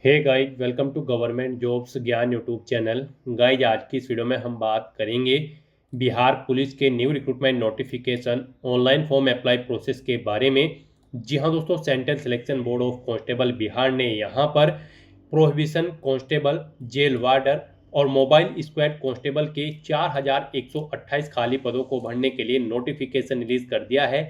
Hey guys, welcome to Government Jobs Gyan YouTube channel. Guys, आज की इस वीडियो में हम बात करेंगे बिहार पुलिस के new recruitment notification online form apply process के बारे में। जी हाँ दोस्तों, Central Selection Board of Constable Bihar ने यहाँ पर प्रोहिबिशन कांस्टेबल, जेल वार्डर और मोबाइल स्क्वाड कांस्टेबल के 4128 खाली पदों को भरने के लिए नोटिफिकेशन रिलीज कर दिया है।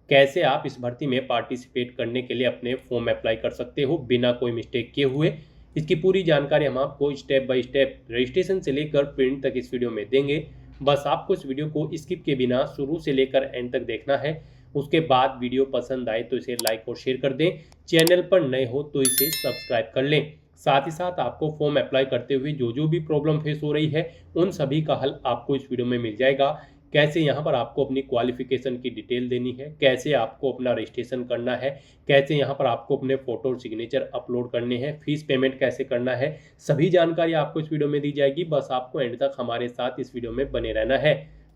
कैसे आप इस भर्ती में पार्टिसिपेट करने के लिए अपने फॉर्म अप्लाई कर सकते हो बिना कोई मिस्टेक किए हुए, इसकी पूरी जानकारी हम आपको स्टेप बाय स्टेप रजिस्ट्रेशन से लेकर प्रिंट तक इस वीडियो में देंगे। बस आपको इस वीडियो को स्किप के बिना शुरू से लेकर एंड तक देखना है। उसके बाद वीडियो पसंद आए तो इसे लाइक और शेयर कर दें। चैनल पर नए हो तो इसे सब्सक्राइब कर लें। साथ ही साथ आपको फॉर्म अप्लाई करते हुए जो जो भी प्रॉब्लम फेस हो रही है उन सभी का हल आपको इस वीडियो में मिल जाएगा। कैसे यहाँ पर आपको अपनी क्वालिफिकेशन की डिटेल देनी है, कैसे आपको अपना रजिस्ट्रेशन करना है, कैसे यहाँ पर आपको अपने फोटो और सिग्नेचर अपलोड करने हैं, फीस पेमेंट कैसे करना है, सभी जानकारी आपको इस वीडियो में दी जाएगी। बस आपको एंड तक हमारे साथ इस वीडियो में बने रहना है।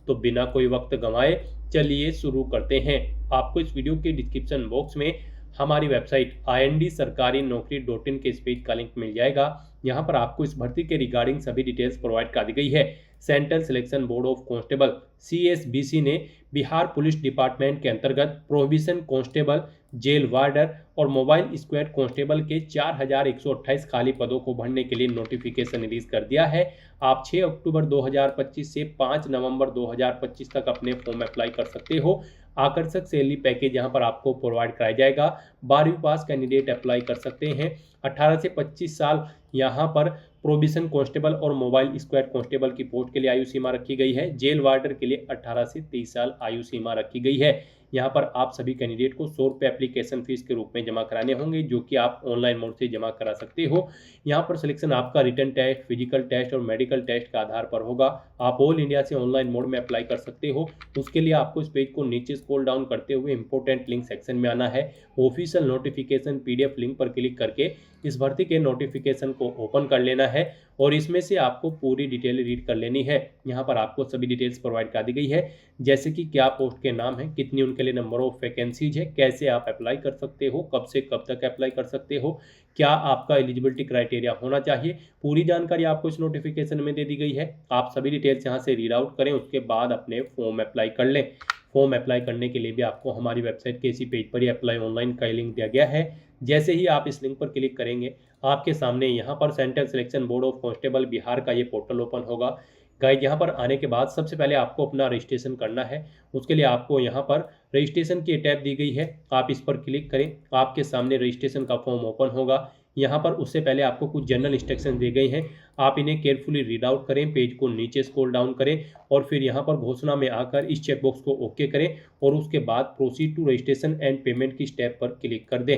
तो बिना कोई वक्त गंवाए चलिए शुरू करते हैं। आपको इस वीडियो के डिस्क्रिप्शन बॉक्स में हमारी वेबसाइट IND-sarkari-naukri.in के इस पेज का लिंक मिल जाएगा। यहाँ पर आपको इस भर्ती के रिगार्डिंग सभी डिटेल्स प्रोवाइड कर दी गई है। Central Selection Board of constable CSBC ने बिहार पुलिस डिपार्टमेंट के अंतर्गत प्रोहिबिशन कांस्टेबल, जेल वार्डर और मोबाइल स्क्वाड कांस्टेबल के 4128 खाली पदों को भरने के लिए नोटिफिकेशन रिलीज कर दिया है। आप 6 अक्टूबर 2025 से 5 नवंबर 2025 तक अपने फॉर्म अप्लाई कर सकते हो। आकर्षक सैलरी पैकेज यहाँ पर आपको प्रोवाइड कराया जाएगा। 12वीं पास कैंडिडेट अप्लाई कर सकते हैं। 18 से 25 साल यहाँ पर प्रोबिशन कांस्टेबल और मोबाइल स्क्वाड कांस्टेबल की पोस्ट के लिए आयु सीमा रखी गई है। जेल वार्डर के लिए 18 से 30 साल आयु सीमा रखी गई है। यहाँ पर आप सभी कैंडिडेट को 100 रुपये एप्लीकेशन फीस के रूप में जमा कराने होंगे, जो कि आप ऑनलाइन मोड से जमा करा सकते हो। यहाँ पर सिलेक्शन आपका रिटन टेस्ट, फिजिकल टेस्ट और मेडिकल टेस्ट के आधार पर होगा। आप ऑल इंडिया से ऑनलाइन मोड में अप्लाई कर सकते हो। उसके लिए आपको इस पेज को नीचे स्क्रॉल डाउन करते हुए इंपॉर्टेंट लिंक सेक्शन में आना है। ऑफिशियल नोटिफिकेशन PDF लिंक पर क्लिक करके इस भर्ती के नोटिफिकेशन को ओपन कर लेना है और इसमें से आपको पूरी डिटेल रीड कर लेनी है। यहाँ पर आपको सभी डिटेल्स प्रोवाइड कर दी गई है, जैसे कि क्या पोस्ट के नाम है, कितनी उनके लिए नंबर ऑफ वैकेंसीज है, कैसे आप अप्लाई कर सकते हो, कब से कब तक अप्लाई कर सकते हो, क्या आपका एलिजिबिलिटी क्राइटेरिया होना चाहिए। पूरी जानकारी आपको इस नोटिफिकेशन में दे दी गई है। आप सभी डिटेल्स यहाँ से रीड आउट करें, उसके बाद अपने फॉर्म अप्लाई कर लें। फॉर्म अप्लाई करने के लिए भी आपको हमारी वेबसाइट के इसी पेज पर ही अप्लाई ऑनलाइन का लिंक दिया गया है। जैसे ही आप इस लिंक पर क्लिक करेंगे, आपके सामने यहाँ पर central Selection Board of Constable Bihar का ये पोर्टल ओपन होगा। गाइड, यहाँ पर आने के बाद सबसे पहले आपको अपना रजिस्ट्रेशन करना है। उसके लिए आपको यहाँ पर रजिस्ट्रेशन की टैब दी गई है, आप इस पर क्लिक करें। आपके सामने रजिस्ट्रेशन का फॉर्म ओपन होगा। यहाँ पर उससे पहले आपको कुछ जनरल इंस्ट्रक्शन दिए गए हैं, आप इन्हें केयरफुली रीड आउट करें। पेज को नीचे स्क्रॉल डाउन करें और फिर यहाँ पर घोषणा में आकर इस चेकबॉक्स को ओके करें और उसके बाद proceed to registration and payment की स्टेप पर क्लिक कर दें।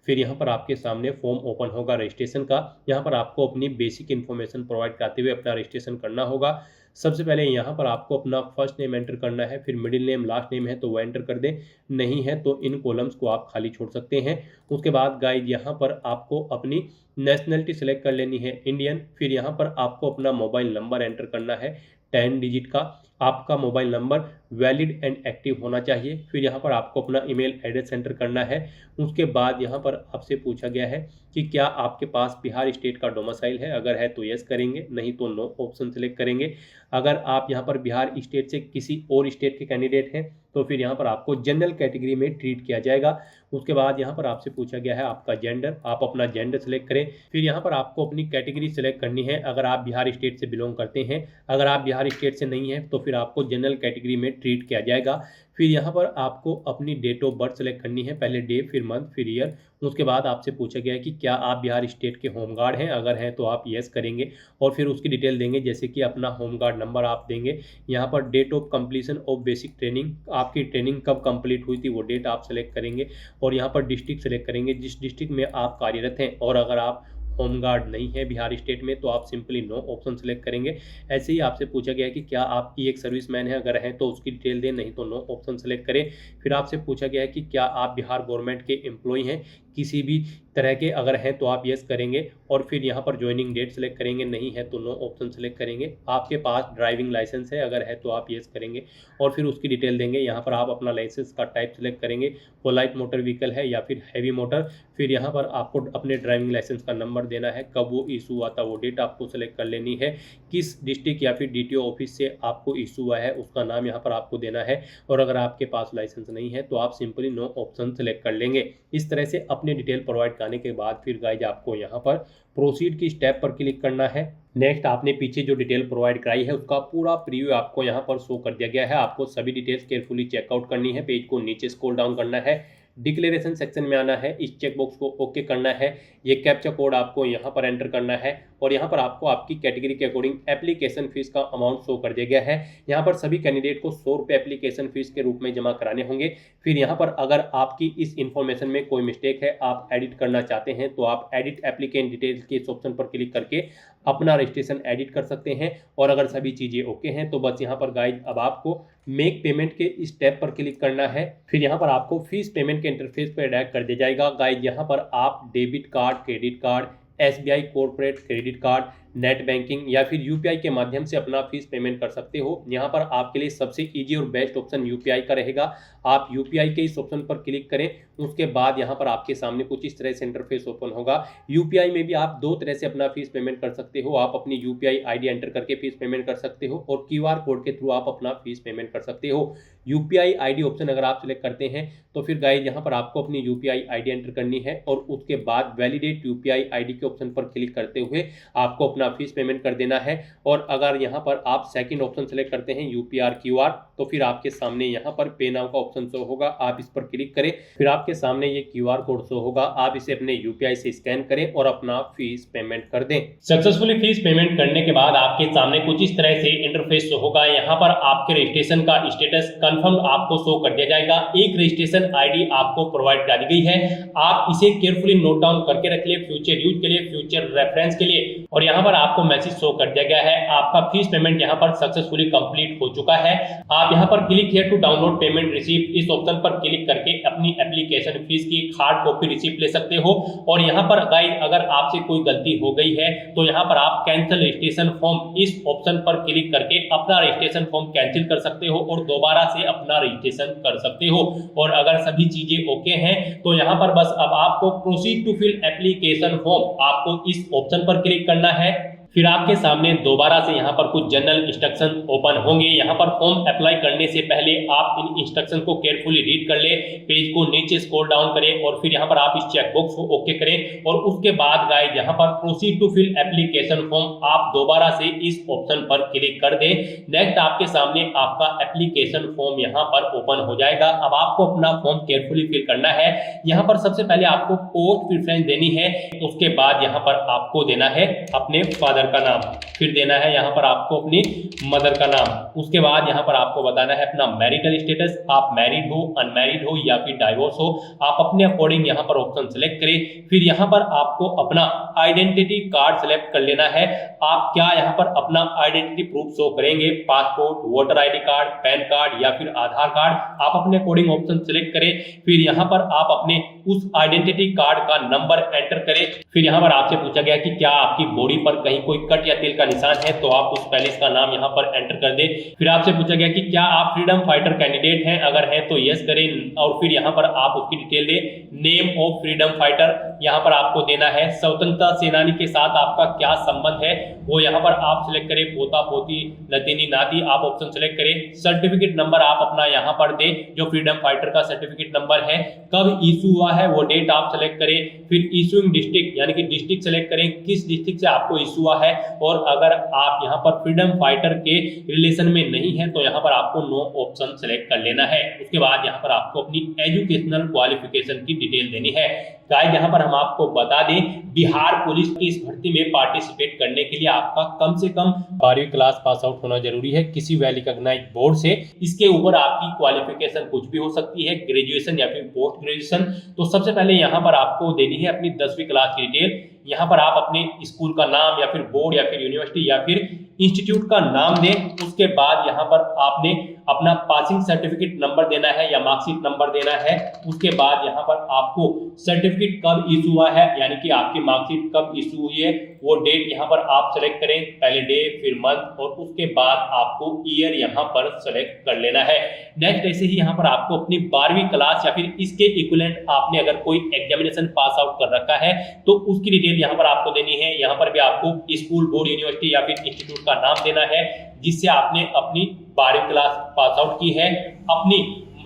फिर यहाँ पर आपके सामने फॉर्म ओपन होगा रजिस्ट्रेशन का। यहाँ पर आपको अपनी बेसिक इन्फॉर्मेशन प्रोवाइड कराते हुए अपना रजिस्ट्रेशन करना होगा। सबसे पहले यहाँ पर आपको अपना फर्स्ट नेम एंटर करना है, फिर मिडिल नेम, लास्ट नेम है तो वो एंटर कर दें, नहीं है तो इन कॉलम्स को आप खाली छोड़ सकते हैं। उसके बाद गाइड यहाँ पर आपको अपनी नेशनलिटी सेलेक्ट कर लेनी है, इंडियन। फिर यहाँ पर आपको अपना मोबाइल नंबर एंटर करना है 10 डिजिट का। आपका mobile number valid and active होना चाहिए। फिर यहाँ पर आपको अपना ईमेल एड्रेस एंटर करना है। उसके बाद यहाँ पर आपसे पूछा गया है कि क्या आपके पास बिहार स्टेट का डोमिसाइल है, अगर है तो यस करेंगे, नहीं तो नो ऑप्शन सेलेक्ट करेंगे। अगर आप यहाँ पर बिहार स्टेट से किसी और स्टेट के कैंडिडेट हैं तो फिर यहाँ पर आपको जनरल कैटेगरी में ट्रीट किया जाएगा। उसके बाद यहाँ पर आपसे पूछा गया है आपका जेंडर, आप अपना जेंडर सेलेक्ट करें। फिर यहाँ पर आपको अपनी कैटेगरी सेलेक्ट करनी है, अगर आप बिहार स्टेट से बिलोंग करते हैं। अगर आप बिहार स्टेट से नहीं हैं तो फिर आपको जनरल कैटेगरी में ट्रीट किया जाएगा। फिर यहाँ पर आपको अपनी डेट ऑफ बर्थ सेलेक्ट करनी है, पहले डे, फिर मंथ, फिर ईयर। उसके बाद आपसे पूछा गया है कि क्या आप बिहार स्टेट के होमगार्ड हैं, अगर हैं तो आप यस करेंगे और फिर उसकी डिटेल देंगे, जैसे कि अपना होमगार्ड नंबर आप देंगे। यहाँ पर date of completion of basic training, आपकी ट्रेनिंग कब कंप्लीट हुई थी वो डेट आप सेलेक्ट करेंगे और यहाँ पर डिस्ट्रिक्ट सेलेक्ट करेंगे जिस डिस्ट्रिक्ट में आप कार्यरत हैं। और अगर आप होमगार्ड नहीं है बिहार स्टेट में तो आप सिंपली नो ऑप्शन सेलेक्ट करेंगे। ऐसे ही आपसे पूछा गया है कि क्या आप एक सर्विसमैन है, अगर हैं तो उसकी डिटेल दें, नहीं तो नो ऑप्शन सेलेक्ट करें। फिर आपसे पूछा गया है कि क्या आप बिहार गवर्नमेंट के एम्प्लॉय हैं, किसी भी तरह के अगर हैं तो आप यस करेंगे और फिर यहाँ पर ज्वाइनिंग डेट सेलेक्ट करेंगे, नहीं है तो नो ऑप्शन सेलेक्ट करेंगे। आपके पास ड्राइविंग लाइसेंस है अगर है तो आप यस करेंगे और फिर उसकी डिटेल देंगे। यहाँ पर आप अपना लाइसेंस का टाइप सेलेक्ट करेंगे, वो लाइट मोटर व्हीकल है या फिर हैवी मोटर। फिर यहाँ पर आपको अपने ड्राइविंग लाइसेंस का नंबर देना है, कब वो इशू हुआ था वो डेट आपको सेलेक्ट कर लेनी है, किस डिस्ट्रिक्ट या फिर DTO ऑफिस से आपको इशू हुआ है उसका नाम यहाँ पर आपको देना है। और अगर आपके पास लाइसेंस नहीं है तो आप सिंपली नो ऑप्शन सेलेक्ट कर लेंगे। इस तरह से अपने डिटेल प्रोवाइड करने के बाद फिर गाइज आपको यहाँ पर प्रोसीड की स्टेप पर क्लिक करना है। नेक्स्ट आपने पीछे जो डिटेल प्रोवाइड कराई है उसका पूरा प्रीव्यू आपको यहाँ पर शो कर दिया गया है। आपको सभी डिटेल्स केयरफुली चेकआउट करनी है, पेज को नीचे स्क्रॉल डाउन करना है, डिक्लेरेशन सेक्शन में आना है, इस चेकबॉक्स को ओके करना है, ये कैप्चा कोड आपको यहाँ पर एंटर करना है और यहाँ पर आपको आपकी कैटेगरी के अकॉर्डिंग एप्लीकेशन फीस का अमाउंट शो कर दिया गया है। यहाँ पर सभी कैंडिडेट को 100 रुपये एप्लीकेशन फीस के रूप में जमा कराने होंगे। फिर यहाँ पर अगर आपकी इस इन्फॉर्मेशन में कोई मिस्टेक है, आप एडिट करना चाहते हैं तो आप एडिट एप्लीकेंट डिटेल्स के इस ऑप्शन पर क्लिक करके अपना रजिस्ट्रेशन एडिट कर सकते हैं। और अगर सभी चीज़ें ओके हैं तो बस यहाँ पर गाइड अब आपको मेक पेमेंट के इस टैब पर क्लिक करना है। फिर यहाँ पर आपको फीस पेमेंट के इंटरफेस पर डायरेक्ट कर दिया जाएगा। गाइड यहाँ पर आप debit card, credit card, SBI corporate credit card, net banking या फिर UPI के माध्यम से अपना फीस पेमेंट कर सकते हो। यहाँ पर आपके लिए सबसे इजी और बेस्ट ऑप्शन UPI का रहेगा। आप UPI के इस ऑप्शन पर क्लिक करें, उसके बाद यहाँ पर आपके सामने कुछ इस तरह से इंटरफेस ओपन होगा। UPI में भी आप दो तरह से अपना फीस पेमेंट कर सकते हो। आप अपनी UPI ID एंटर करके फीस पेमेंट कर सकते हो और QR कोड के थ्रू आप अपना फीस पेमेंट कर सकते हो। UPI ID ऑप्शन अगर आप सिलेक्ट करते हैं तो फिर गाइस यहाँ पर आपको अपनी UPI ID एंटर करनी है और उसके बाद वैलिडेट UPI ID के ऑप्शन पर क्लिक करते हुए आपको अपना फीस पेमेंट कर देना है। और अगर यहाँ पर आप सेकंड ऑप्शन सेलेक्ट करते हैं UPR QR तो फिर आपके सामने यहाँ पर पे नाउ का ऑप्शन शो होगा, आप इस पर क्लिक करें, फिर आपके सामने ये QR कोड शो होगा, आप इसे अपने UPI से स्कैन करें और अपना फीस पेमेंट कर दें। सक्सेसफुली फीस पेमेंट करने के बाद आपके सामने कुछ इस तरह से इंटरफेस शो होगा। यहाँ पर आपके रजिस्ट्रेशन का स्टेटस कंफर्म आपको शो कर दिया जाएगा। एक रजिस्ट्रेशन ID आपको प्रोवाइड कर दी गई है, आप इसे केयरफुली नोट डाउन करके रख लिए फ्यूचर यूज के लिए, फ्यूचर रेफरेंस के लिए। और यहाँ पर आपको मैसेज शो कर दिया गया है, आपका फीस पेमेंट यहाँ पर सक्सेसफुली कंप्लीट हो चुका है। आप यहाँ पर click here to download payment receipt इस ऑप्शन पर क्लिक करके अपनी एप्लीकेशन फीस की हार्ड कॉपी रिसीप्ट ले सकते हो। और यहाँ पर गाइस अगर आपसे कोई गलती हो गई है तो यहाँ पर आप कैंसिल रजिस्ट्रेशन फॉर्म इस ऑप्शन पर क्लिक करके अपना रजिस्ट्रेशन फॉर्म कैंसिल कर सकते हो और दोबारा से अपना रजिस्ट्रेशन कर सकते हो। और अगर सभी चीजें ओके हैं तो यहाँ पर बस अब आपको proceed to fill application form आपको इस ऑप्शन पर क्लिक करना है। फिर आपके सामने दोबारा से यहाँ पर कुछ जनरल इंस्ट्रक्शन ओपन होंगे। यहाँ पर फॉर्म अप्लाई करने से पहले आप इन इंस्ट्रक्शन को केयरफुली रीड कर ले, पेज को नीचे स्क्रॉल डाउन करें और फिर यहाँ पर आप इस चेकबॉक्स को ओके करें। और उसके बाद गाइस यहाँ पर proceed to fill application form आप दोबारा से इस ऑप्शन पर क्लिक कर दें। नेक्स्ट आपके सामने आपका एप्लीकेशन फॉर्म यहाँ पर ओपन हो जाएगा। अब आपको अपना फॉर्म केयरफुली फिल करना है। यहाँ पर सबसे पहले आपको पोस्ट प्रेफरेंस देनी है, उसके बाद यहाँ पर आपको देना है अपने फादर का नाम, फिर देना है यहाँ पर आपको अपनी मदर का नाम, उसके बाद यहाँ पर आपको बताना है अपना मैरिटल स्टेटस, आप मैरिड हो, अनमैरिड हो या फिर डाइवोर्स हो। आप अपने अकॉर्डिंग यहाँ पर ऑप्शन सेलेक्ट करें। फिर यहाँ पर आपको अपना आइडेंटिटी कार्ड सेलेक्ट कर लेना है। आप क्या यहाँ पर अपना आइडेंटिटी प्रूफ शो करेंगे, passport, voter ID card, pan card या फिर आधार कार्ड, आप अपने अकॉर्डिंग ऑप्शन सेलेक्ट करें। फिर यहाँ पर आप अपने उस आइडेंटिटी कार्ड का नंबर एंटर करें। फिर यहाँ पर आपसे पूछा गया कि क्या आपकी बॉडी पर कहीं कोई कट या तेल का निशान है, तो आप उस पैलेस का नाम यहाँ पर एंटर कर दें। फिर आपसे पूछा गया कि क्या आप फ्रीडम फाइटर कैंडिडेट हैं, अगर है तो यस करें और फिर यहाँ पर आप उसकी डिटेल दें। नेम ऑफ फ्रीडम फाइटर यहाँ पर आपको देना है। स्वतंत्रता सेनानी के साथ आपका क्या संबंध है वो यहाँ पर आप सिलेक्ट करें, पोता पोती, नतीनी नाती, आप ऑप्शन सिलेक्ट करें। सर्टिफिकेट नंबर आप अपना यहाँ पर दें, जो फ्रीडम फाइटर का सर्टिफिकेट नंबर है। कब इशू हुआ है वो डेट आप सिलेक्ट करें। फिर इशूइंग डिस्ट्रिक्ट यानी कि डिस्ट्रिक्ट सेलेक्ट करें, किस डिस्ट्रिक्ट से आपको इशू हुआ है। और अगर आप यहाँ पर फ्रीडम फाइटर के रिलेशन में नहीं है तो यहाँ पर आपको नो ऑप्शन सेलेक्ट कर लेना है। उसके बाद यहाँ पर आपको अपनी एजुकेशनल क्वालिफिकेशन की डिटेल देनी है। गाइस यहाँ पर हम आपको बता दें, बिहार पुलिस की इस भर्ती में पार्टिसिपेट करने के लिए आपका कम से कम 12वीं क्लास पास आउट होना जरूरी है किसी वेल रिकॉग्नाइज्ड बोर्ड से। इसके ऊपर आपकी क्वालिफिकेशन कुछ भी हो सकती है, ग्रेजुएशन या फिर पोस्ट ग्रेजुएशन। तो सबसे पहले यहाँ पर आपको देनी है अपनी 10वीं क्लास की डिटेल। यहाँ पर आप अपने स्कूल का नाम या फिर बोर्ड या फिर यूनिवर्सिटी या फिर इंस्टीट्यूट का नाम दें। उसके बाद यहाँ पर आपने अपना पासिंग सर्टिफिकेट नंबर देना है या मार्कशीट नंबर देना है। उसके बाद यहाँ पर आपको सर्टिफिकेट कब इशू हुआ है, यानी कि आपकी मार्कशीट कब इशू हुई है, वो डेट यहाँ पर आप सेलेक्ट करें, पहले डे फिर मंथ, और उसके बाद आपको ईयर यहाँ पर सेलेक्ट कर लेना है। नेक्स्ट ऐसे ही यहाँ पर आपको अपनी 12वीं क्लास या फिर इसके इक्विवेलेंट आपने अगर कोई एग्जामिनेशन पास आउट कर रखा है तो उसकी डिटेल यहाँ पर आपको देनी है। यहाँ पर भी आपको स्कूल, बोर्ड, यूनिवर्सिटी या फिर इंस्टीट्यूट का नाम देना है जिससे आपने अपनी 12वीं क्लास पास आउट की है, अपनी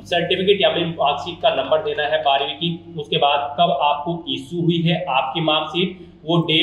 सर्टिफिकेट या फिर मार्कशीट का नंबर देना है 12वीं की, उसके बाद कब आपको इशू हुई है आपकी मार्कशीट, वो डे,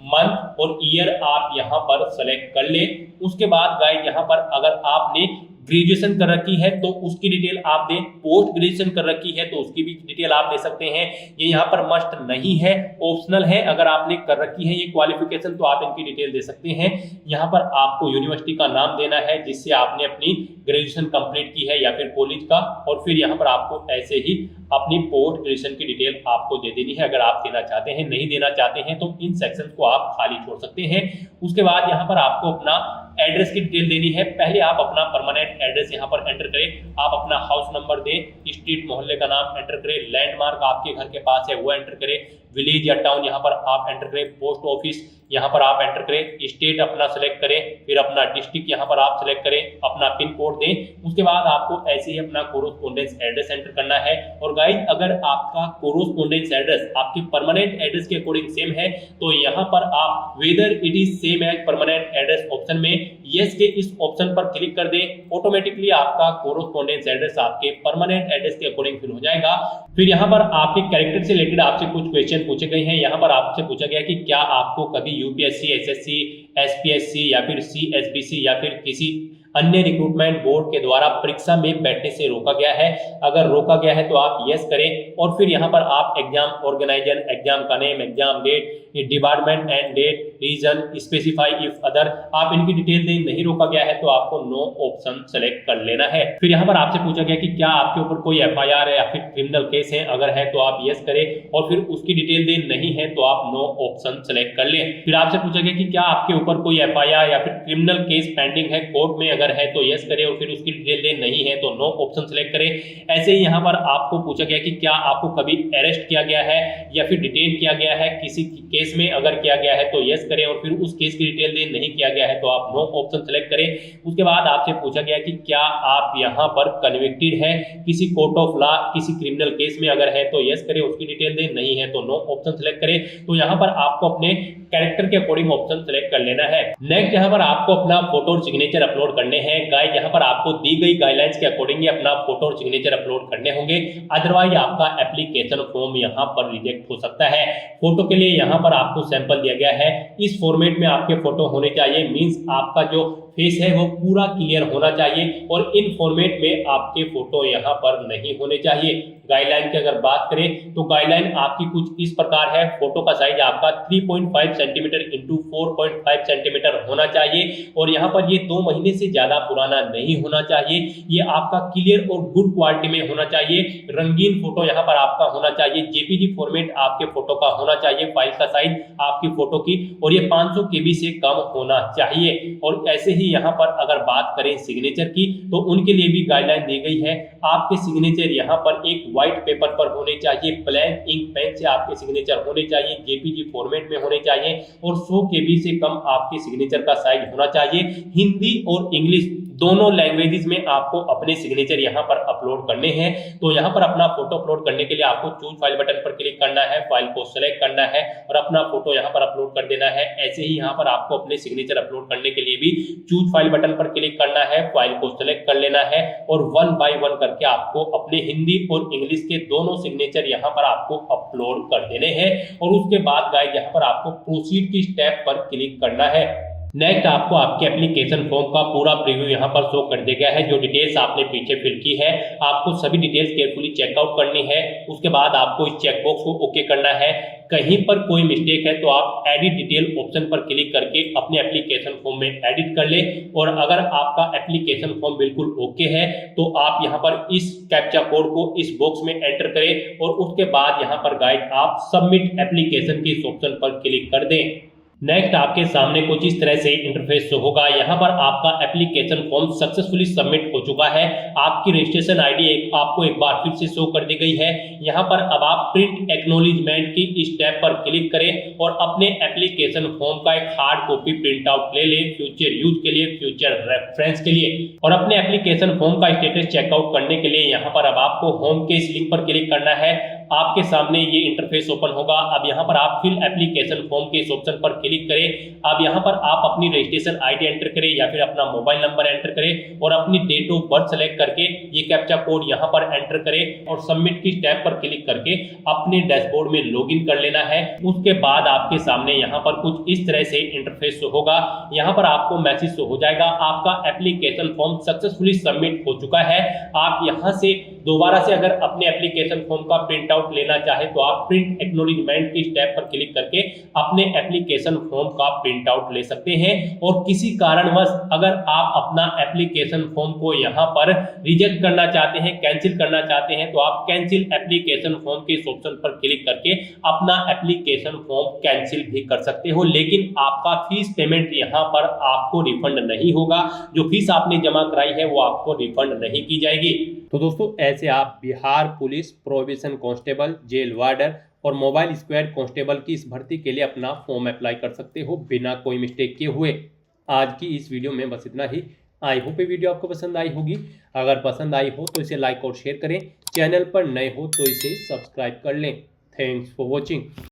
मंथ और ईयर आप यहाँ पर सेलेक्ट कर ले। उसके बाद गाइस यहाँ पर अगर आपने ग्रेजुएशन कर रखी है तो उसकी डिटेल आप दें, पोस्ट ग्रेजुएशन कर रखी है तो उसकी भी डिटेल आप दे सकते हैं। ये यहाँ पर मस्ट नहीं है, ऑप्शनल है। अगर आपने कर रखी है ये क्वालिफिकेशन तो आप इनकी डिटेल दे सकते हैं। यहाँ पर आपको यूनिवर्सिटी का नाम देना है जिससे आपने अपनी ग्रेजुएशन कंप्लीट की है या फिर कॉलेज का, और फिर यहाँ पर आपको ऐसे ही अपनी पोस्ट ग्रेजुएशन की डिटेल आपको दे देनी है अगर आप देना चाहते हैं। नहीं देना चाहते हैं तो इन सेक्शन को आप खाली छोड़ सकते हैं। उसके बाद यहाँ पर आपको अपना एड्रेस की डिटेल देनी है। पहले आप अपना परमानेंट एड्रेस यहाँ पर एंटर करें, आप अपना हाउस नंबर दें, स्ट्रीट मोहल्ले का नाम एंटर करें, लैंडमार्क आपके घर के पास है वो एंटर करें, विलेज या टाउन यहाँ पर आप एंटर करें, पोस्ट ऑफिस यहाँ पर आप एंटर करें, स्टेट अपना सेलेक्ट करें, फिर अपना डिस्ट्रिक्ट यहाँ पर आप सेलेक्ट करें, अपना पिन कोड दें। उसके बाद आपको ऐसे ही अपना कोरोस्पोंडेंस एड्रेस एंटर करना है। और गाइस अगर आपका कोरोस्पोंडेंस एड्रेस आपके परमानेंट एड्रेस के अकॉर्डिंग सेम है तो यहाँ पर आप whether it is same as permanent address option में यस के इस ऑप्शन पर क्लिक कर दें। ऑटोमेटिकली आपका कोरोस्पोंडेंस एड्रेस आपके परमानेंट एड्रेस के अकॉर्डिंग फिल हो जाएगा। फिर यहाँ पर आपके कैरेक्टर से रिलेटेड आपसे कुछ क्वेश्चन पूछे गए हैं। यहाँ पर आपसे पूछा गया कि क्या आपको कभी यूपीएससी, एसएससी, एसपीएससी या फिर सीएसबीसी या फिर किसी अन्य रिक्रूटमेंट बोर्ड के द्वारा परीक्षा में बैठने से रोका गया है? अगर रोका गया है तो आप यस करें, और फिर यहाँ पर आप एग्जाम ऑर्गेनाइजर, एग्जाम का name, exam date, department and date, reason, specify if other, आप इनकी डिटेल दें। नहीं रोका गया है तो आपको नो ऑप्शन सेलेक्ट कर लेना है। फिर यहाँ पर आपसे पूछा गया कि क्या आपके ऊपर कोई एफआईआर है या फिर क्रिमिनल केस है? अगर है तो आप यस करें और फिर उसकी डिटेल दें। नहीं है तो आप नो ऑप्शन सेलेक्ट कर लें। फिर आपसे पूछा गया कि क्या आपके ऊपर कोई एफआईआर या फिर क्रिमिनल केस पेंडिंग है कोर्ट में? अगर है तो यस करें और फिर उसकी डिटेल दें। नहीं है तो नो ऑप्शन सेलेक्ट करें। ऐसे ही यहाँ पर आपको पूछा गया कि क्या आपको कभी अरेस्ट किया गया है या फिर डिटेन किया गया है किसी केस में? अगर किया गया है तो यस करें और फिर उस केस की डिटेल दें। नहीं किया गया है तो आप नो ऑप्शन सेलेक्ट करें। उसके बाद आपसे पूछा गया कि क्या आप यहाँ पर कन्विक्टेड है किसी कोर्ट ऑफ लॉ, किसी क्रिमिनल केस में? अगर है तो यस करें, उसकी डिटेल दें। नहीं है तो नो ऑप्शन सेलेक्ट करें। तो यहाँ पर आपको अपने कैरेक्टर के अकॉर्डिंग ऑप्शन सेलेक्ट कर लेना है। नेक्स्ट यहाँ पर आपको अपना फोटो और सिग्नेचर अपलोड करने हैं। गाइस यहाँ पर आपको दी गई गाइडलाइंस के अकॉर्डिंग अपना फोटो और सिग्नेचर अपलोड करने होंगे, अदरवाइज आपका एप्लीकेशन फॉर्म यहाँ पर रिजेक्ट हो सकता है। फोटो के लिए यहाँ पर आपको सैंपल दिया गया है, इस फॉर्मेट में आपके फोटो होने चाहिए। मींस आपका जो फेस है वो पूरा क्लियर होना चाहिए और इन फॉर्मेट में आपके फोटो यहाँ पर नहीं होने चाहिए। गाइडलाइन की अगर बात करें तो गाइडलाइन आपकी कुछ इस प्रकार है। फोटो का साइज आपका 3.5 सेंटीमीटर इंटू 4.5 सेंटीमीटर होना चाहिए और यहाँ पर ये 2 महीने से ज्यादा पुराना नहीं होना चाहिए। ये आपका क्लियर और गुड क्वालिटी में होना चाहिए। रंगीन फोटो यहाँ पर आपका होना चाहिए। जेपीजी फॉर्मेट आपके फोटो का होना चाहिए, फाइल का साइज आपकी फोटो की, और ये 500 KB से कम होना चाहिए। और ऐसे ही यहाँ पर अगर बात करें सिग्नेचर की तो उनके लिए भी गाइडलाइन दी गई है। आपके सिग्नेचर यहाँ पर एक व्हाइट पेपर पर होने चाहिए, ब्लैंक इंक पेन से आपके सिग्नेचर होने चाहिए, जेपीजी फॉर्मेट में होने चाहिए और 100 KB से कम आपके सिग्नेचर का साइज होना चाहिए। हिंदी और इंग्लिश दोनों लैंग्वेजेस में आपको अपने सिग्नेचर यहाँ पर अपलोड करने हैं। तो यहाँ पर अपना फोटो अपलोड करने के लिए आपको चूज फाइल बटन पर क्लिक करना है, फाइल को सेलेक्ट करना है और अपना फोटो यहाँ पर अपलोड कर देना है। ऐसे ही यहाँ पर आपको अपने सिग्नेचर अपलोड करने के लिए भी चूज फाइल बटन पर क्लिक करना है, फाइल को सेलेक्ट कर लेना है और 1 बाय 1 करके आपको अपने हिंदी और इंग्लिश के दोनों सिग्नेचर यहाँ पर आपको अपलोड कर देने हैं। और उसके बाद गाइस यहाँ पर आपको प्रोसीड की स्टेप पर क्लिक करना है। नेक्स्ट आपको आपके एप्लीकेशन फॉर्म का पूरा प्रीव्यू यहाँ पर शो कर दिया गया है। जो डिटेल्स आपने पीछे फिल की है आपको सभी डिटेल्स केयरफुली चेकआउट करनी है। उसके बाद आपको इस चेकबॉक्स को ओके करना है। कहीं पर कोई मिस्टेक है तो आप एडिट डिटेल ऑप्शन पर क्लिक करके अपने एप्लीकेशन फॉर्म में एडिट कर ले। और अगर आपका एप्लीकेशन फॉर्म बिल्कुल ओके है तो आप यहाँ पर इस कैप्चा कोड को इस बॉक्स में एंटर करें और उसके बाद यहाँ पर गाइस आप सबमिट एप्लीकेशन के इस ऑप्शन पर क्लिक कर दें। नेक्स्ट आपके सामने कुछ इस तरह से इंटरफेस शो होगा। यहाँ पर आपका एप्लीकेशन फॉर्म सक्सेसफुली सबमिट हो चुका है। आपकी रजिस्ट्रेशन आईडी आपको एक बार फिर से शो कर दी गई है। यहाँ पर अब आप प्रिंट एक्नॉलेजमेंट की इस टैब पर क्लिक करें और अपने एप्लीकेशन फॉर्म का एक हार्ड कॉपी प्रिंट आउट ले लें फ्यूचर यूज के लिए, फ्यूचर रेफरेंस के लिए। और अपने एप्लीकेशन फॉर्म का स्टेटस चेकआउट करने के लिए यहाँ पर अब आपको होम के इस लिंक पर क्लिक करना है। आपके सामने ये इंटरफेस ओपन होगा। अब यहाँ पर आप फिल एप्लीकेशन फॉर्म के इस ऑप्शन पर क्लिक करें। अब यहाँ पर आप अपनी रजिस्ट्रेशन आईडी एंटर करें या फिर अपना मोबाइल नंबर एंटर करें और अपनी डेट ऑफ बर्थ सेलेक्ट करके ये कैप्चा कोड यहाँ पर एंटर करें और सबमिट की टैब पर क्लिक करके अपने डैशबोर्ड में लॉगिन कर लेना है। उसके बाद आपके सामने यहाँ पर कुछ इस तरह से इंटरफेस शो होगा। यहाँ पर आपको मैसेज शो हो जाएगा, आपका एप्लीकेशन फॉर्म सक्सेसफुली सबमिट हो चुका है। आप यहाँ से दोबारा से अगर अपने एप्लीकेशन फॉर्म का प्रिंट आउट लेना चाहे तो आप प्रिंट एक्नॉलेजमेंट की टैब पर क्लिक करके अपने एप्लीकेशन फॉर्म का प्रिंट आउट ले सकते हैं। और किसी कारणवश अगर आप अपना एप्लीकेशन फॉर्म को यहाँ पर रिजेक्ट करना चाहते हैं, कैंसिल करना चाहते हैं, तो आप कैंसिल एप्लीकेशन फॉर्म के इस ऑप्शन पर क्लिक करके अपना एप्लीकेशन फॉर्म कैंसिल भी कर सकते हो। लेकिन आपका फीस पेमेंट यहाँ पर आपको रिफंड नहीं होगा। जो फीस आपने जमा कराई है वो आपको रिफंड नहीं की जाएगी। तो दोस्तों ऐसे आप Bihar police probation constable, jail warder और मोबाइल स्क्वाड कांस्टेबल की इस भर्ती के लिए अपना फॉर्म अप्लाई कर सकते हो बिना कोई मिस्टेक किए हुए। आज की इस वीडियो में बस इतना ही। आई होप ये वीडियो आपको पसंद आई होगी। अगर पसंद आई हो तो इसे लाइक और शेयर करें। चैनल पर नए हो तो इसे सब्सक्राइब कर लें। Thanks for watching.